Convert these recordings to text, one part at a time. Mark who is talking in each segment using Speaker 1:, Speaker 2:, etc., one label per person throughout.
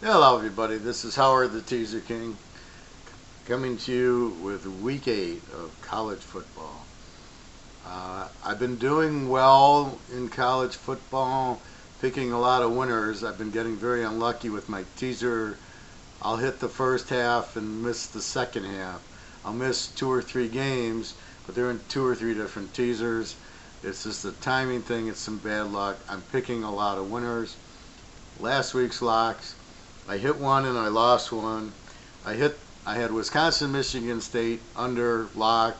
Speaker 1: Hello everybody, this is Howard the Teaserking coming to you with week 8 of college football. I've been doing well in college football, picking a lot of winners. I've been getting very unlucky with my teaser. I'll hit the first half and miss the second half. I'll miss 2 or 3 games, but they're in 2 or 3 different teasers. It's just a timing thing, it's some bad luck. I'm picking a lot of winners. Last week's locks, I hit one and I lost one. I had Wisconsin, Michigan State under lock.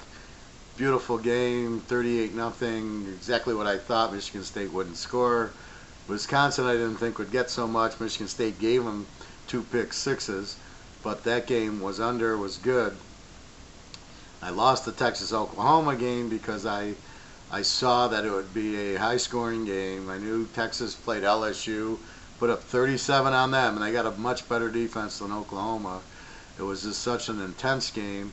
Speaker 1: Beautiful game, 38-0. Exactly what I thought. Michigan State wouldn't score. Wisconsin I didn't think would get so much. Michigan State gave them 2 pick sixes, but that game was under, was good. I lost the Texas-Oklahoma game because I saw that it would be a high-scoring game. I knew Texas played LSU, put up 37 on them, and they got a much better defense than Oklahoma. It was just such an intense game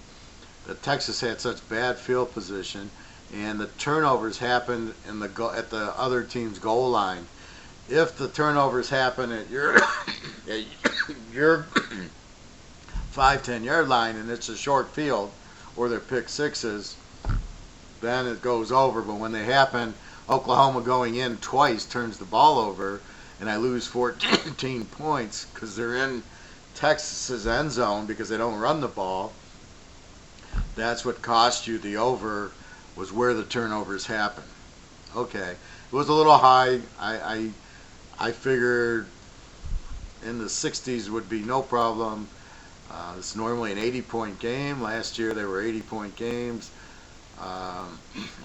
Speaker 1: that Texas had such bad field position, and the turnovers happened at the other team's goal line. If the turnovers happen at your your 5-10 yard line and it's a short field, or they're pick sixes, then it goes over. But when they happen, Oklahoma going in twice turns the ball over, and I lose 14 points because they're in Texas's end zone because they don't run the ball. That's what cost you the over, was where the turnovers happen. Okay, it was a little high. I figured in the 60s would be no problem. It's normally an 80-point game. Last year they were 80-point games.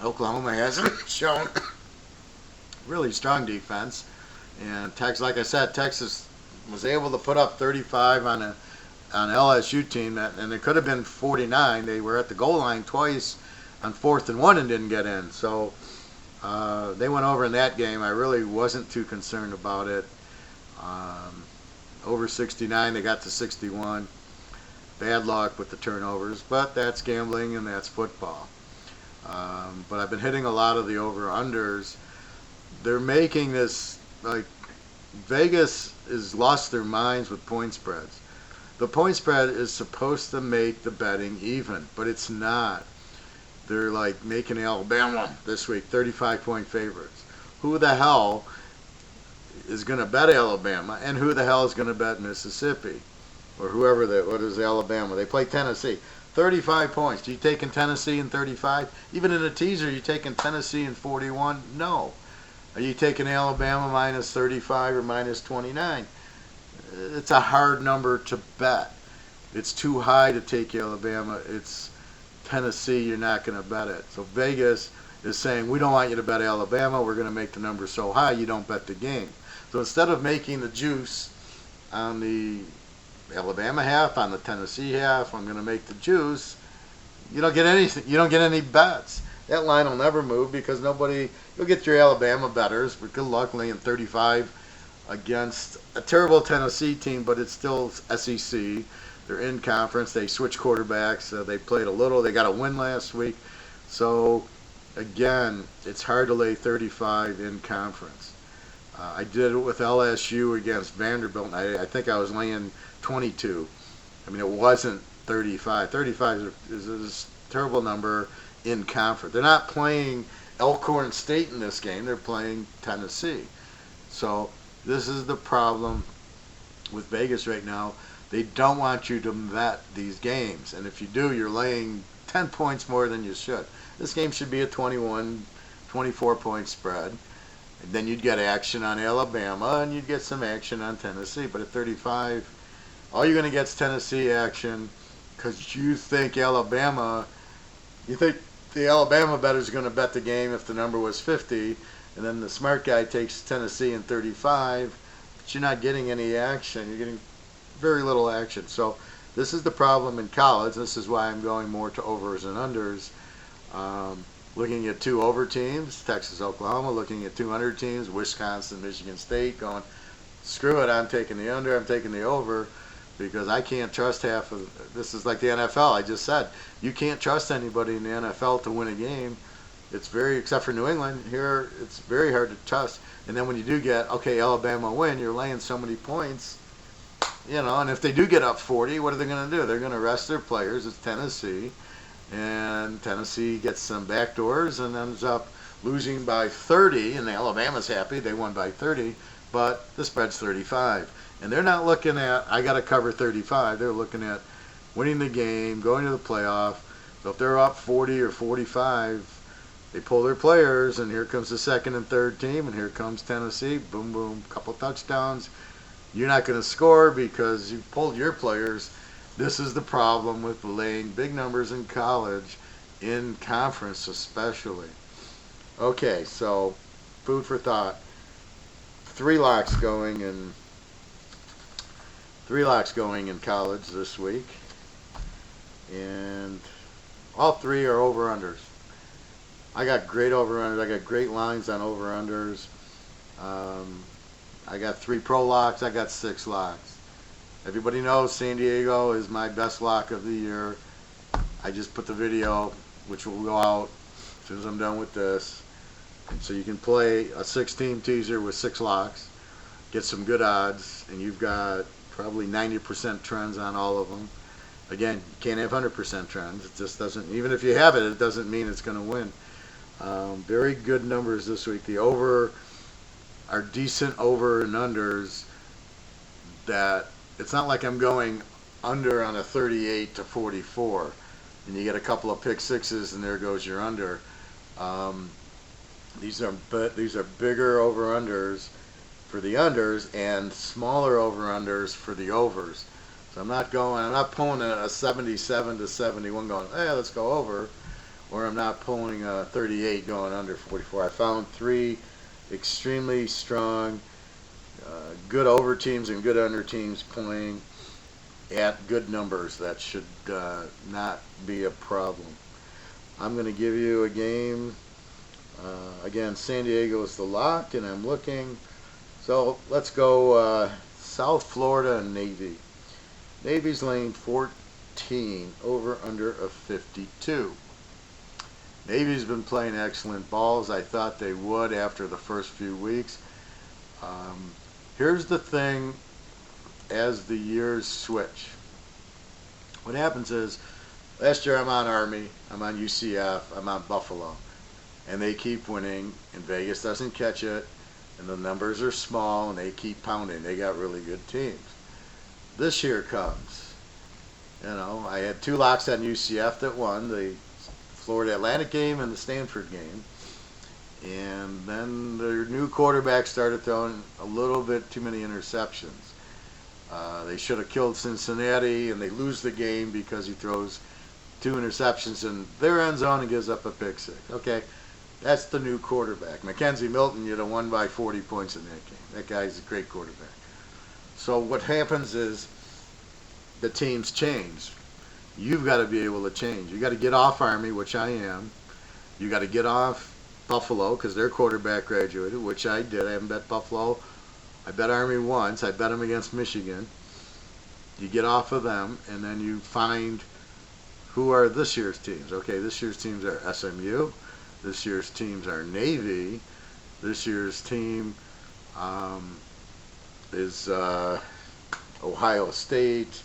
Speaker 1: Oklahoma hasn't shown really strong defense. And Texas, like I said, Texas was able to put up 35 on an LSU team, and it could have been 49. They were at the goal line twice on 4th and 1 and didn't get in. So they went over in that game. I really wasn't too concerned about it. Over 69, they got to 61. Bad luck with the turnovers, but that's gambling and that's football. But I've been hitting a lot of the over-unders. They're making this, like, Vegas has lost their minds with point spreads. The point spread is supposed to make the betting even, but it's not. They're like making Alabama this week 35-point favorites. Who the hell is going to bet Alabama, and who the hell is going to bet Mississippi, or whoever what is Alabama? They play Tennessee. 35 points. Do you taking Tennessee in 35? Even in a teaser, you taking Tennessee in 41? No. Are you taking Alabama minus 35 or minus 29? It's a hard number to bet. It's too high to take Alabama. It's Tennessee, you're not going to bet it. So Vegas is saying, we don't want you to bet Alabama. We're going to make the number so high you don't bet the game. So instead of making the juice on the Alabama half, on the Tennessee half, I'm going to make the juice. You don't get anything. You don't get any bets. That line will never move because you'll get your Alabama bettors, but good luck laying 35 against a terrible Tennessee team, but it's still SEC. They're in conference. They switch quarterbacks. They played a little. They got a win last week. So, again, it's hard to lay 35 in conference. I did it with LSU against Vanderbilt. I think I was laying 22. I mean, it wasn't 35. 35 is a terrible number in conference. They're not playing Elkhorn State in this game. They're playing Tennessee. So this is the problem with Vegas right now. They don't want you to bet these games. And if you do, you're laying 10 points more than you should. This game should be a 21, 24-point spread. And then you'd get action on Alabama, and you'd get some action on Tennessee. But at 35, all you're going to get is Tennessee action because you think the Alabama bettor is going to bet the game if the number was 50, and then the smart guy takes Tennessee in 35, but you're not getting any action. You're getting very little action. So this is the problem in college. This is why I'm going more to overs and unders. Looking at 2 over teams, Texas, Oklahoma. Looking at 2 under teams, Wisconsin, Michigan State. Going, screw it, I'm taking the under, I'm taking the over, because I can't trust half of this. Is like the NFL. I just said you can't trust anybody in the NFL to win a game. It's very, except for New England here, it's very hard to trust. And then when you do get, okay, Alabama win, you're laying so many points. And if they do get up 40, what are they going to do? They're going to rest their players. It's Tennessee, and Tennessee gets some backdoors and ends up losing by 30, and Alabama's happy. They won by 30, but the spread's 35. And they're not looking at, I got to cover 35. They're looking at winning the game, going to the playoff. So if they're up 40 or 45, they pull their players, and here comes the second and third team, and here comes Tennessee. Boom, boom, couple touchdowns. You're not going to score because you pulled your players. This is the problem with laying big numbers in college, in conference especially. Okay, so food for thought. Three locks going in college this week, and all three are over-unders. I got great over-unders. I got great lines on over-unders. I got 3 pro locks. I got 6 locks. Everybody knows San Diego is my best lock of the year. I just put the video, which will go out as soon as I'm done with this. So you can play a 6-team teaser with 6 locks, get some good odds, and you've got probably 90% trends on all of them. Again, you can't have 100% trends. It just doesn't, even if you have it, it doesn't mean it's going to win. Very good numbers this week. The over are decent over and unders that it's not like I'm going under on a 38 to 44 and you get a couple of pick sixes and there goes your under. These are bigger over unders for the unders and smaller over unders for the overs. So I'm not pulling a 77 to 71 going, hey, let's go over, or I'm not pulling a 38 going under 44. I found 3 extremely strong, good over teams and good under teams playing at good numbers. That should not be a problem. I'm going to give you a game. Again, San Diego is the lock, and I'm looking. So let's go South Florida and Navy. Navy's laying 14, over under of 52. Navy's been playing excellent balls. I thought they would after the first few weeks. Here's the thing as the years switch. What happens is, last year I'm on Army, I'm on UCF, I'm on Buffalo, and they keep winning, and Vegas doesn't catch it, and the numbers are small, and they keep pounding. They got really good teams. This year comes. I had 2 locks on UCF that won, the Florida Atlantic game and the Stanford game. And then their new quarterback started throwing a little bit too many interceptions. They should have killed Cincinnati, and they lose the game because he throws 2 interceptions in their end zone and gives up a pick six. Okay, that's the new quarterback. Mackenzie Milton, you'd have won by 40 points in that game. That guy's a great quarterback. So what happens is the teams change. You've got to be able to change. You got to get off Army, which I am. You got to get off Buffalo because their quarterback graduated, which I did. I haven't bet Buffalo. I bet Army once. I bet them against Michigan. You get off of them, and then you find who are this year's teams. Okay, this year's teams are SMU. This year's teams are Navy. This year's team is Ohio State.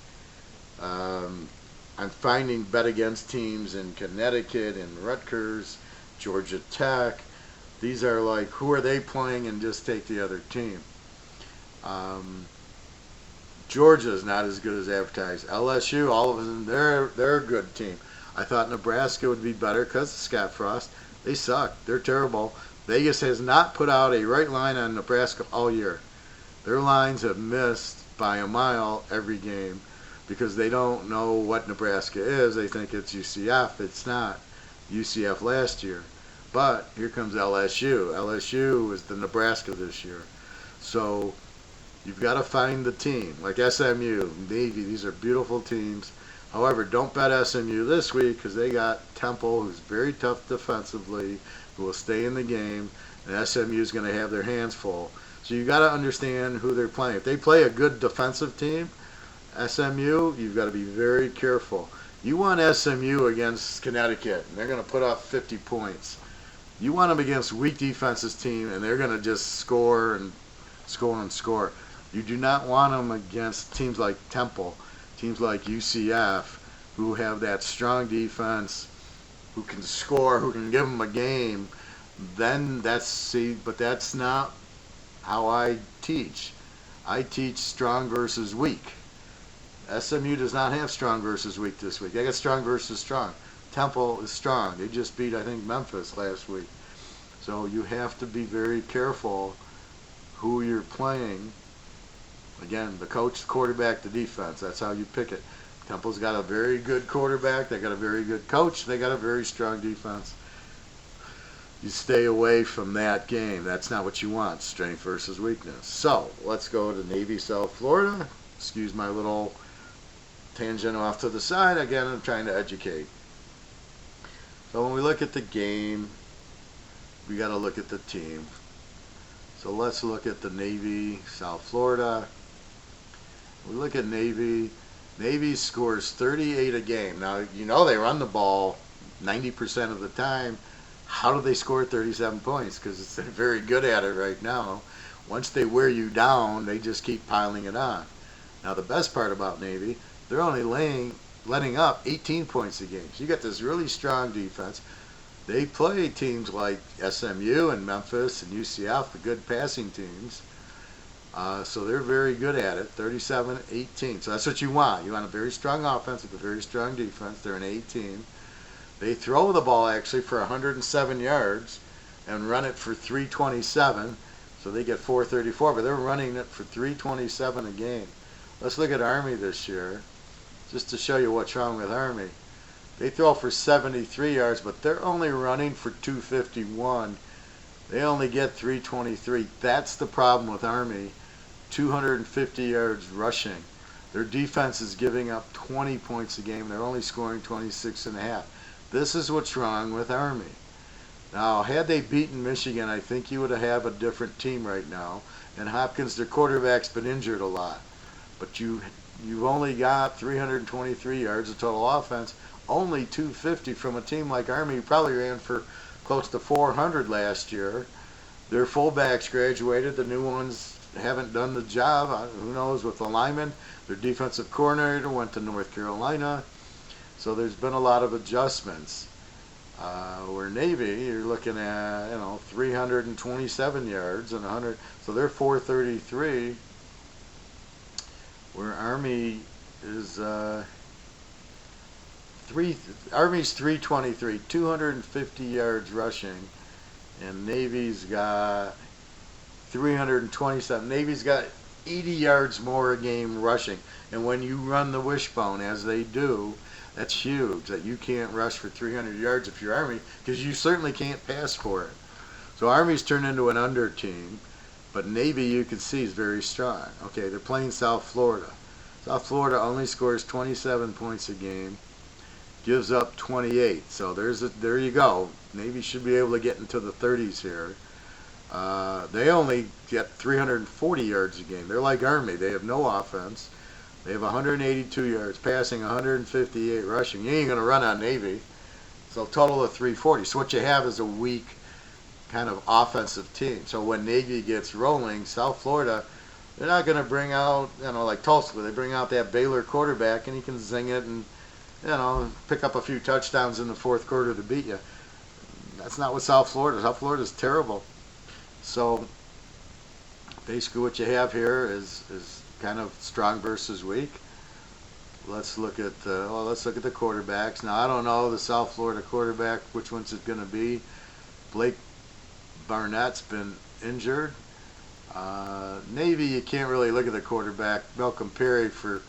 Speaker 1: I'm finding bet against teams in Connecticut and Rutgers, Georgia Tech. These are like, who are they playing, and just take the other team. Georgia is not as good as advertised. LSU, all of them, they're a good team. I thought Nebraska would be better because of Scott Frost. They suck. They're terrible. Vegas has not put out a right line on Nebraska all year. Their lines have missed by a mile every game because they don't know what Nebraska is. They think it's UCF. It's not UCF last year. But here comes LSU. LSU is the Nebraska this year. So you've got to find the team. Like SMU, Navy, these are beautiful teams. However, don't bet SMU this week because they got Temple, who's very tough defensively, who will stay in the game, and SMU is going to have their hands full. So you got to understand who they're playing. If they play a good defensive team, SMU, you've got to be very careful. You want SMU against Connecticut, and they're going to put up 50 points. You want them against weak defenses team, and they're going to just score and score and score. You do not want them against teams like Temple, teams like UCF, who have that strong defense, who can score, who can give them a game. Then but that's not how I teach. I teach strong versus weak. SMU does not have strong versus weak this week. They got strong versus strong. Temple is strong. They just beat, I think, Memphis last week. So you have to be very careful who you're playing. Again, the coach, the quarterback, the defense. That's how you pick it. Temple's got a very good quarterback. They got a very good coach. They got a very strong defense. You stay away from that game. That's not what you want, strength versus weakness. So let's go to Navy, South Florida. Excuse my little tangent off to the side. Again, I'm trying to educate. So when we look at the game, we got to look at the team. So let's look at the Navy, South Florida. We look at Navy. Navy scores 38 a game. Now, you know they run the ball 90% of the time. How do they score 37 points? Because they're very good at it right now. Once they wear you down, they just keep piling it on. Now, the best part about Navy, they're only letting up 18 points a game. So you got this really strong defense. They play teams like SMU and Memphis and UCF, the good passing teams. So they're very good at it, 37-18. So that's what you want. You want a very strong offense with a very strong defense. They're an A team. They throw the ball actually for 107 yards and run it for 327. So they get 434, but they're running it for 327 a game. Let's look at Army this year, just to show you what's wrong with Army. They throw for 73 yards, but they're only running for 251. They only get 323. That's the problem with Army. 250 yards rushing. Their defense is giving up 20 points a game. They're only scoring 26.5. This is what's wrong with Army. Now, had they beaten Michigan, I think you would have a different team right now. And Hopkins, their quarterback's been injured a lot. But you've only got 323 yards of total offense, only 250 from a team like Army, who probably ran for close to 400 last year. Their fullbacks graduated. The new ones haven't done the job. Who knows with the linemen. Their defensive coordinator went to North Carolina. So there's been a lot of adjustments. Where Navy, you're looking at 327 yards and 100. So they're 433. Where Army is Army's 323, 250 yards rushing, and Navy's got 327. Navy's got 80 yards more a game rushing. And when you run the wishbone, as they do, that's huge, that you can't rush for 300 yards if you're Army, because you certainly can't pass for it. So Army's turned into an under team, but Navy, you can see, is very strong. Okay, they're playing South Florida. South Florida only scores 27 points a game, gives up 28. So there you go. Navy should be able to get into the 30s here. They only get 340 yards a game. They're like Army. They have no offense. They have 182 yards passing, 158 rushing. You ain't going to run on Navy. So a total of 340. So what you have is a weak kind of offensive team. So when Navy gets rolling, South Florida, they're not going to bring out, like Tulsa, where they bring out that Baylor quarterback and he can zing it and, pick up a few touchdowns in the fourth quarter to beat you. That's not what South Florida is. South Florida is terrible. So basically what you have here is kind of strong versus weak. Let's look at the quarterbacks. Now I don't know the South Florida quarterback, which one's it going to be. Blake Barnett's been injured. Navy, you can't really look at the quarterback. Malcolm Perry, for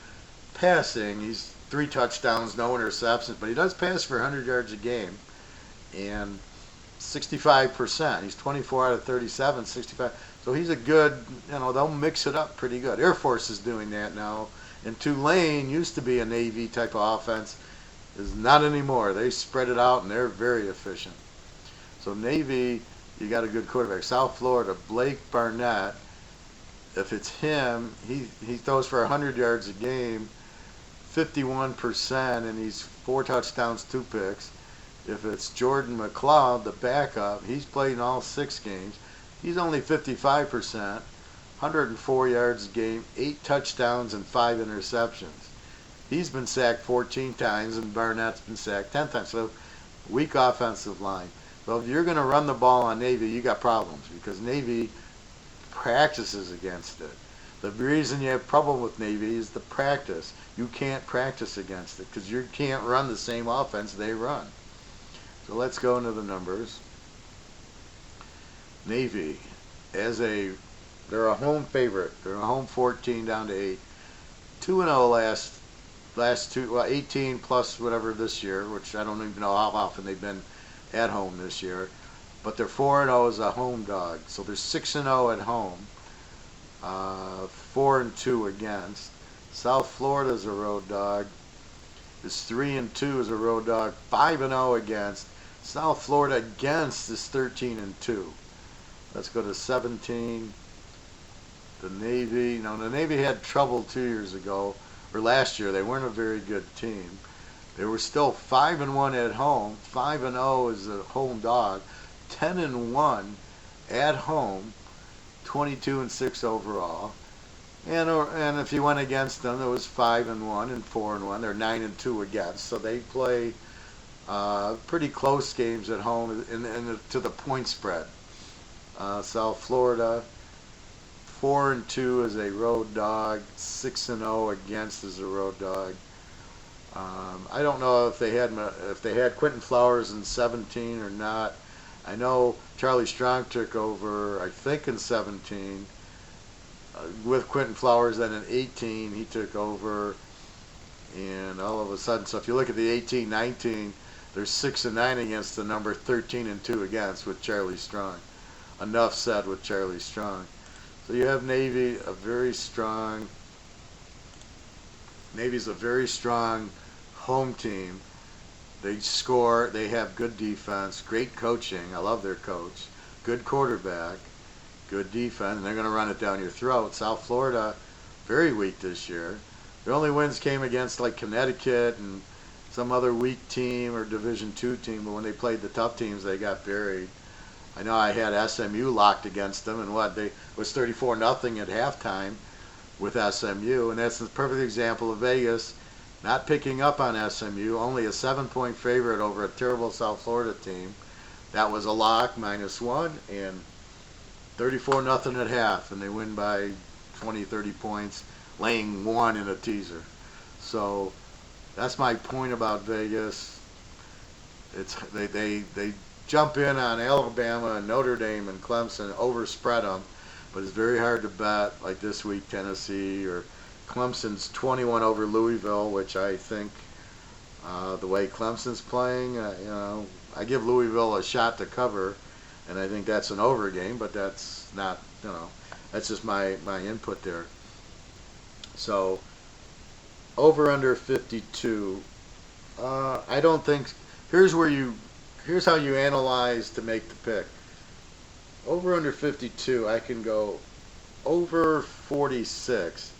Speaker 1: passing, he's 3 touchdowns, no interceptions, but he does pass for 100 yards a game, and 65%. He's 24 out of 37, 65. So he's a good, they'll mix it up pretty good. Air Force is doing that now. And Tulane used to be a Navy type of offense. Is not anymore. They spread it out, and they're very efficient. So Navy, you got a good quarterback. South Florida, Blake Barnett, if it's him, he throws for 100 yards a game, 51%, and he's 4 touchdowns, 2 picks. If it's Jordan McLeod, the backup, he's played in all 6 games. He's only 55%, 104 yards a game, 8 touchdowns, and 5 interceptions. He's been sacked 14 times, and Barnett's been sacked 10 times. So, weak offensive line. Well, if you're going to run the ball on Navy, you got problems because Navy practices against it. The reason you have problem with Navy is the practice. You can't practice against it because you can't run the same offense they run. So let's go into the numbers. Navy, they're a home favorite. They're a home 14 down to 8. 2-0 last two, well, 18 plus whatever this year, which I don't even know how often they've been at home this year. But they're 4-0 as a home dog. So they're 6-0 at home. 4-2 against. South Florida's a road dog. Is 3-2 as a road dog. 5-0 against. South Florida against is 13-2. Let's go to 17. The Navy. Now the Navy had trouble 2 years ago, or last year. They weren't a very good team. They were still 5-1 at home. 5-0 as a home dog. 10-1 at home. 22-6 overall. And if you went against them, it was 5-1 and 4-1. They're 9-2 against. So they play pretty close games at home to the point spread. South Florida, 4-2 as a road dog, 6-0 against as a road dog. I don't know if they had Quentin Flowers in 17 or not. I know Charlie Strong took over, I think, in 17 with Quentin Flowers. Then in 18 he took over, and all of a sudden, so if you look at the 18-19, they're 6-9 against the number 13-2 against with Charlie Strong. Enough said with Charlie Strong. So you have Navy, Navy's a very strong home team. They score, they have good defense, great coaching. I love their coach. Good quarterback, good defense, and they're going to run it down your throat. South Florida, very weak this year. Their only wins came against like Connecticut and some other weak team or Division II team, but when they played the tough teams, they got buried. I know I had SMU locked against them, and it was 34-0 at halftime with SMU, and that's the perfect example of Vegas not picking up on SMU, only a 7-point favorite over a terrible South Florida team. That was a lock, -1, and 34-0 at half, and they win by 20, 30 points, laying 1 in a teaser. So that's my point about Vegas. They jump in on Alabama and Notre Dame and Clemson, overspread them, but it's very hard to bet, like this week, Tennessee, or Clemson's 21 over Louisville, which I think the way Clemson's playing, I give Louisville a shot to cover, and I think that's an over game, but that's not, that's just my input there. So, over under 52, I don't think, here's how you analyze to make the pick. Over under 52, I can go over 46.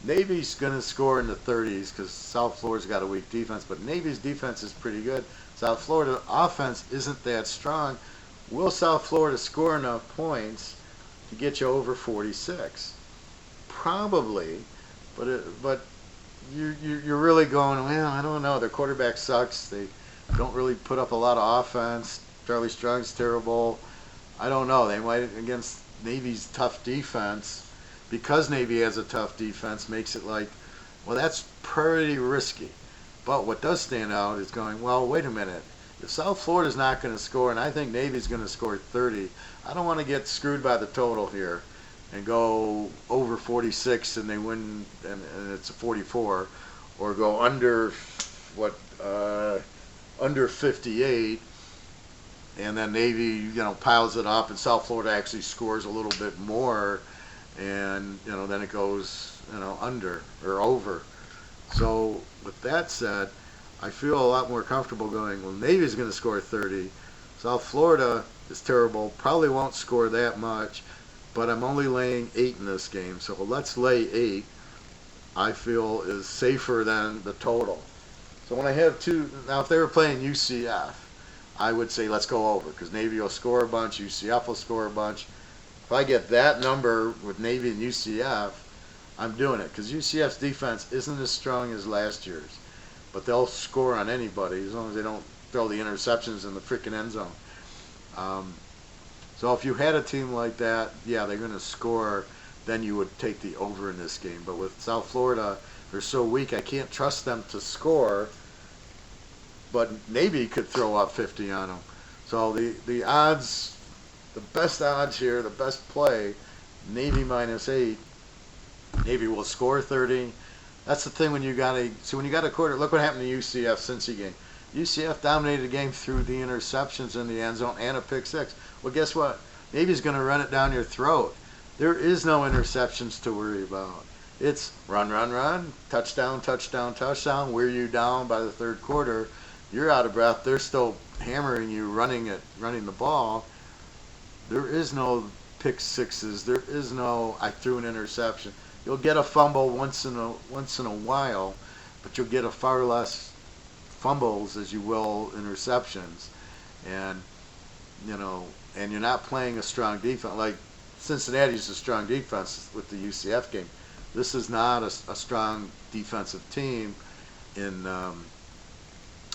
Speaker 1: Navy's going to score in the 30s because South Florida's got a weak defense, but Navy's defense is pretty good. South Florida offense isn't that strong. Will South Florida score enough points to get you over 46? Probably, but you're really going, well, I don't know. Their quarterback sucks. They don't really put up a lot of offense. Charlie Strong's terrible. I don't know. They might, against Navy's tough defense, because Navy has a tough defense, makes it like, well, that's pretty risky. But what does stand out is going, well, wait a minute. If South Florida's not going to score, and I think Navy's going to score 30, I don't want to get screwed by the total here and go over 46 and they win and it's a 44, or go under under 58, and then Navy piles it up and South Florida actually scores a little bit more, and then it goes under or over. So with that said, I feel a lot more comfortable going, well, Navy's going to score 30. South Florida is terrible, probably won't score that much, but I'm only laying 8 in this game, so let's lay 8. I feel is safer than the total. So when I have two, now if they were playing UCF, I would say let's go over, because Navy will score a bunch, UCF will score a bunch. if I get that number with Navy and UCF, I'm doing it, because UCF's defense isn't as strong as last year's, but they'll score on anybody as long as they don't throw the interceptions in the freaking end zone. So if you had a team like that, yeah, they're going to score, then you would take the over in this game. But with South Florida, they're so weak, I can't trust them to score. But Navy could throw up 50 on them. So the odds, the best odds here, the best play, Navy -8. Navy will score 30. That's the thing when you got a quarter. Look what happened to UCF Cincy game. UCF dominated the game through the interceptions in the end zone and a pick six. Well, guess what? Navy's going to run it down your throat. There is no interceptions to worry about. It's run, run, run, touchdown, touchdown, touchdown. Wear you down by the third quarter. You're out of breath. They're still hammering you, running the ball. There is no pick sixes. There is no I threw an interception. You'll get a fumble once in a while, but you'll get a far less fumbles as you will interceptions. And and you're not playing a strong defense. Like Cincinnati's a strong defense with the UCF game. This is not a strong defensive team in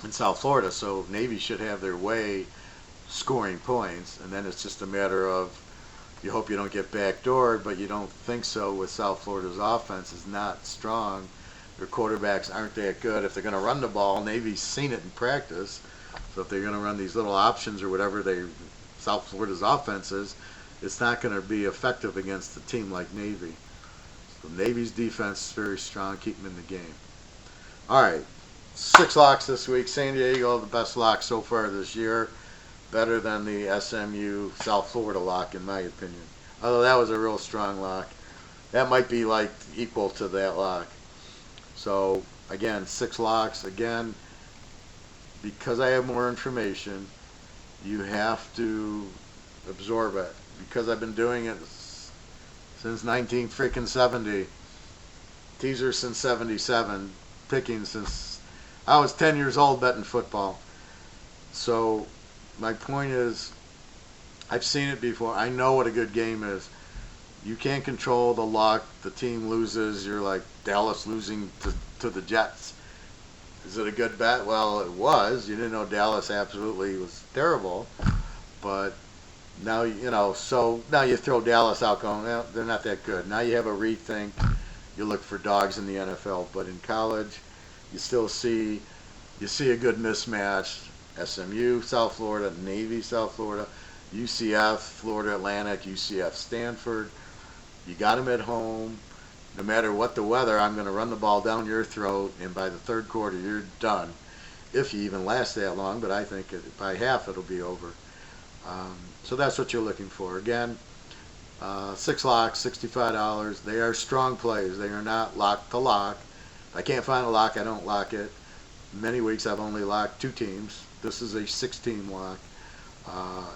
Speaker 1: South Florida, so Navy should have their way scoring points, and then it's just a matter of you hope you don't get backdoored, but you don't think so with South Florida's offense is not strong. Their quarterbacks aren't that good. If they're going to run the ball, Navy's seen it in practice. So if they're going to run these little options or whatever South Florida's offense is, it's not going to be effective against a team like Navy. So Navy's defense is very strong. Keep them in the game. All right, 6 locks this week. San Diego, the best lock so far this year. Better than the SMU South Florida lock, in my opinion. Although that was a real strong lock. That might be like equal to that lock. So, again, 6 locks. Again, because I have more information, you have to absorb it. Because I've been doing it since 1970. Teaser since 77. Picking since I was 10 years old betting football. So, my point is, I've seen it before. I know what a good game is. You can't control the luck. The team loses. You're like Dallas losing to the Jets. Is it a good bet? Well, it was. You didn't know Dallas absolutely was terrible. But now, so now you throw Dallas out going, well, they're not that good. Now you have a rethink. You look for dogs in the NFL. But in college, you still see a good mismatch. SMU, South Florida, Navy, South Florida, UCF, Florida Atlantic, UCF, Stanford. You got them at home. No matter what the weather, I'm going to run the ball down your throat, and by the third quarter, you're done. If you even last that long, but I think by half it'll be over. So that's what you're looking for. Again, 6 locks, $65. They are strong plays. They are not lock to lock. If I can't find a lock, I don't lock it. Many weeks I've only locked 2 teams. This is a 6-team lock.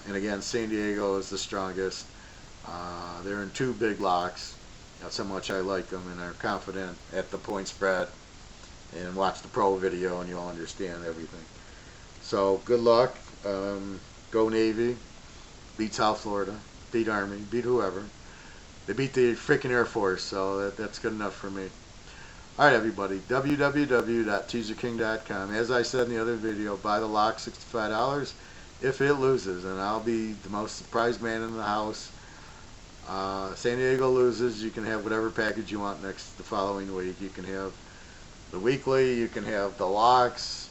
Speaker 1: And again, San Diego is the strongest. They're in 2 big locks. That's how much I like them, and are confident at the point spread. And watch the pro video, and you'll understand everything. So good luck. Go Navy. Beat South Florida. Beat Army. Beat whoever. They beat the freaking Air Force, so that's good enough for me. All right, everybody. www.teaserking.com. As I said in the other video, buy the lock, $65 if it loses, and I'll be the most surprised man in the house. San Diego loses, you can have whatever package you want the following week. You can have the weekly, you can have the locks,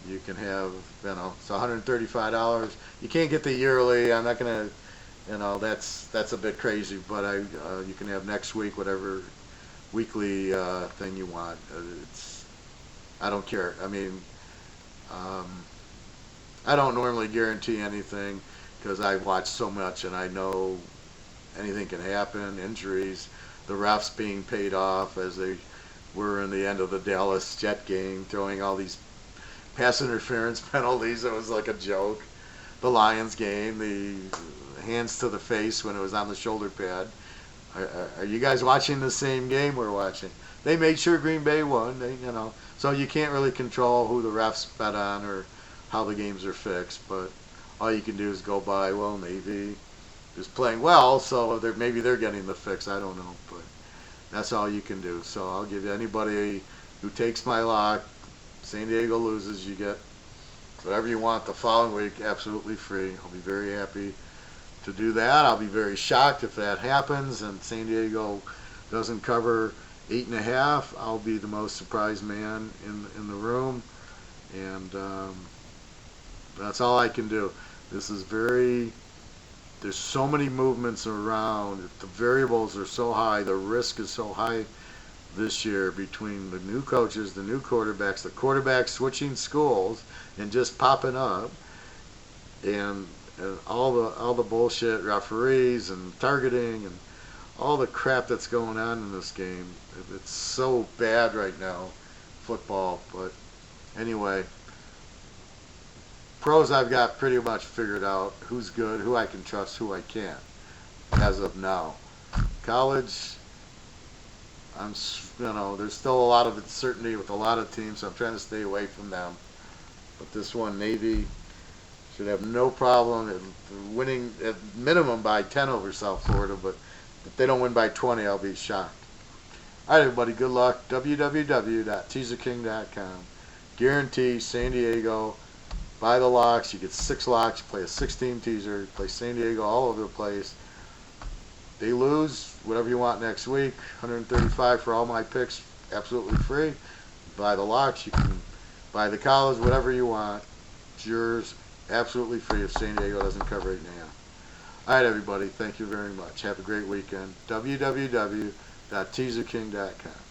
Speaker 1: you can have, it's $135. You can't get the yearly. I'm not going to, that's a bit crazy, but you can have next week whatever weekly thing you want. I don't care. I mean, I don't normally guarantee anything because I watch so much and I know anything can happen. Injuries, the refs being paid off as they were in the end of the Dallas Jet game, throwing all these pass interference penalties. It was like a joke. The Lions game, the hands to the face when it was on the shoulder pad. Are you guys watching the same game we're watching? They made sure Green Bay won. So you can't really control who the refs bet on or how the games are fixed. But all you can do is go by, well, Navy is playing well, so maybe they're getting the fix. I don't know, but that's all you can do. So I'll give you anybody who takes my lock. San Diego loses, you get whatever you want the following week, absolutely free. I'll be very happy to do that. I'll be very shocked if that happens and San Diego doesn't cover 8.5. I'll be the most surprised man in the room, and that's all I can do. This is there's so many movements around. The variables are so high. The risk is so high this year between the new coaches, the new quarterbacks, the quarterbacks switching schools and just popping up, and all the bullshit referees and targeting and all the crap that's going on in this game. It's so bad right now, football. But anyway, pros I've got pretty much figured out who's good, who I can trust, who I can't, as of now. College, there's still a lot of uncertainty with a lot of teams, so I'm trying to stay away from them. But this one, Navy, should have no problem in winning at minimum by 10 over South Florida, but if they don't win by 20, I'll be shocked. All right, everybody, good luck. www.teaserking.com. Guarantee San Diego. Buy the locks. You get 6 locks. You play a 16 teaser. You play San Diego all over the place. They lose, whatever you want next week. $135 for all my picks, absolutely free. Buy the locks. You can buy the college, whatever you want. It's yours, absolutely free if San Diego doesn't cover 8.5. All right, everybody. Thank you very much. Have a great weekend. www.teaserking.com.